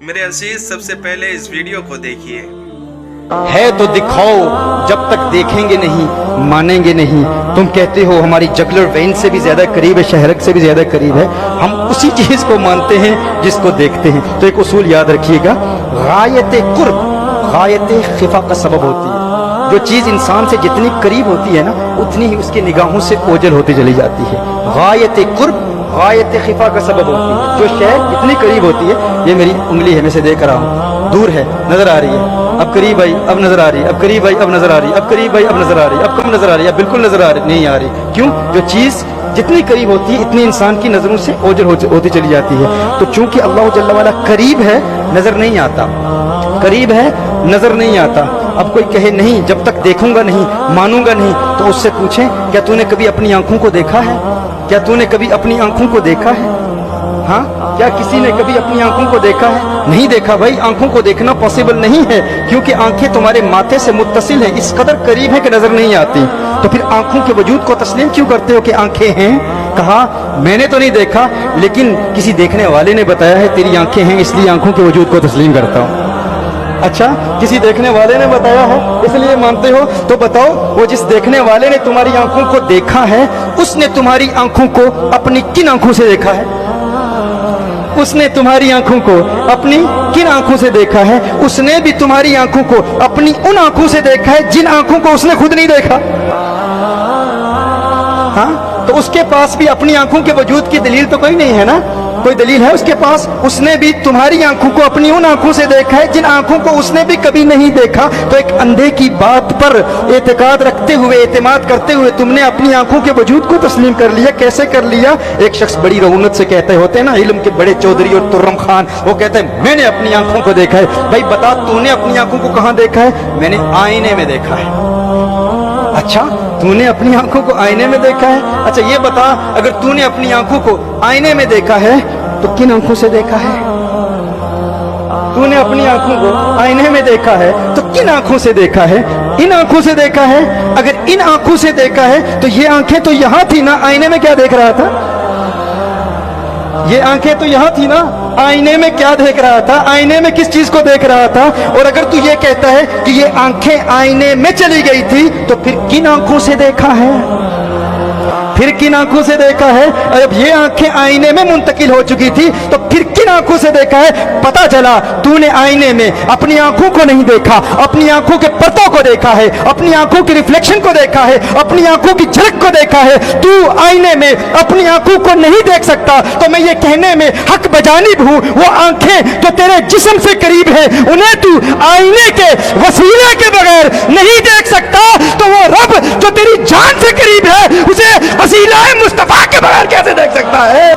میرے عزیز سب سے پہلے اس ویڈیو کو دیکھیے. ہے تو دکھاؤ، جب تک دیکھیں گے نہیں مانیں گے نہیں. تم کہتے ہو ہماری جگلر وین سے بھی زیادہ قریب ہے، شہرک سے بھی زیادہ قریب ہے. ہم اسی چیز کو مانتے ہیں جس کو دیکھتے ہیں. تو ایک اصول یاد رکھیے گا، غایت قرب غایت خفا کا سبب ہوتی ہے. جو چیز انسان سے جتنی قریب ہوتی ہے نا، اتنی ہی اس کی نگاہوں سے اوجھل ہوتی چلی جاتی ہے. غایت قرب غایت خفا کا سبب ہوتی ہے. جو شے جتنی قریب ہوتی ہے، یہ میری انگلی ہے، میں سے دیکھ رہا ہوں، دور ہے نظر آ رہی ہے، اب قریب آئی اب نظر آ رہی ہے، اب قریب آئی اب نظر آ رہی ہے، اب قریب آئی اب نظر آ رہی ہے، اب کم نظر آ رہی ہے، اب بالکل نظر آ رہی نہیں آ رہی. کیوں؟ جو چیز جتنی قریب ہوتی ہے اتنی انسان کی نظروں سے اوجھل ہوتی چلی جاتی ہے. تو چونکہ اللہ جل وعلا قریب ہے، نظر نہیں آتا، قریب ہے نظر نہیں آتا. اب کوئی کہے نہیں جب تک دیکھوں گا نہیں مانوں گا نہیں، تو اس سے پوچھیں کیا تو نے کبھی اپنی آنکھوں کو دیکھا ہے؟ کیا تو نے کبھی اپنی آنکھوں کو دیکھا ہے؟ ہاں، کیا کسی نے کبھی اپنی آنکھوں کو دیکھا ہے؟ نہیں دیکھا بھائی. آنکھوں کو دیکھنا پاسبل نہیں ہے، کیونکہ آنکھیں تمہارے ماتھے سے متصل ہیں، اس قدر قریب ہے کہ نظر نہیں آتی. تو پھر آنکھوں کے وجود کو تسلیم کیوں کرتے ہو کہ آنکھیں ہیں؟ کہا میں نے تو نہیں دیکھا، لیکن کسی دیکھنے والے نے بتایا ہے تیری آنکھیں ہیں، اس لیے آنکھوں کے وجود کو تسلیم کرتا ہوں. اچھا، کسی دیکھنے والے نے بتایا ہے اس لیے مانتے ہو؟ تو بتاؤ، وہ جس دیکھنے والے نے تمہاری آنکھوں کو دیکھا ہے، اس نے تمہاری آنکھوں کو اپنی کن آنکھوں سے دیکھا ہے؟ اس نے تمہاری آنکھوں کو اپنی کن آنکھوں سے دیکھا ہے؟ اس نے بھی تمہاری آنکھوں کو اپنی ان آنکھوں سے دیکھا ہے جن آنکھوں کو اس نے خود نہیں دیکھا. ہاں، تو اس کے پاس بھی اپنی آنکھوں کے وجود کی دلیل تو کوئی نہیں ہے نا؟ کوئی دلیل ہے اس کے پاس؟ اس نے بھی تمہاری آنکھوں کو اپنی ان آنکھوں سے دیکھا ہے جن آنکھوں کو اس نے بھی کبھی نہیں دیکھا. تو ایک اندھے کی بات پر اعتقاد رکھتے ہوئے، اعتماد کرتے ہوئے تم نے اپنی آنکھوں کے وجود کو تسلیم کر لیا. کیسے کر لیا؟ ایک شخص بڑی رعونت سے کہتے ہوتے ہیں نا، علم کے بڑے چودھری اور ترم خان، وہ کہتے ہیں میں نے اپنی آنکھوں کو دیکھا ہے. بھائی بتا، تو نے اپنی آنکھوں کو کہاں دیکھا ہے؟ میں نے آئینے میں دیکھا ہے. اچھا، تو نے اپنی آنکھوں کو آئینے میں دیکھا ہے؟ اچھا یہ بتا، اگر تو نے اپنی آنکھوں کو آئینے میں دیکھا ہے تو کن آنکھوں سے دیکھا ہے؟ تو نے اپنی آنکھوں کو آئینے میں دیکھا ہے تو کن آنکھوں سے دیکھا ہے؟ ان آنکھوں سے دیکھا ہے. اگر ان آنکھوں سے دیکھا ہے تو یہ آنکھیں تو یہاں تھی نا، آئینے میں کیا دیکھ رہا تھا؟ یہ آنکھیں تو یہاں تھی نا، آئینے میں کیا دیکھ رہا تھا؟ آئینے میں کس چیز کو دیکھ رہا تھا؟ اور اگر تو یہ کہتا ہے کہ یہ آنکھیں آئینے میں چلی گئی تھی تو پھر کن آنکھوں سے دیکھا ہے؟ پھر کن آنکھوں سے دیکھا ہے؟ اب یہ آنکھیں آئینے میں منتقل ہو چکی تھی تو پھر کن آنکھوں سے دیکھا ہے؟ پتا چلا تو نے آئینے میں اپنی آنکھوں کو نہیں دیکھا، اپنی آنکھوں کے پرتوں کو دیکھا ہے، اپنی آنکھوں کی ریفلیکشن کو دیکھا ہے، اپنی آنکھوں کی جھلک کو دیکھا ہے. تو آئینے میں اپنی آنکھوں کو نہیں دیکھ سکتا تو میں یہ کہنے میں حق بجانب ہوں، وہ آنکھیں جو تیرے جسم سے قریب ہیں انہیں تو آئینے کے وسیلے کے بغیر نہیں دیکھ سکتا، تو وہ رب جو تیری جان سے قریب ہے اسے وسیلہ مصطفیٰ کے بغیر کیسے دیکھ سکتا ہے؟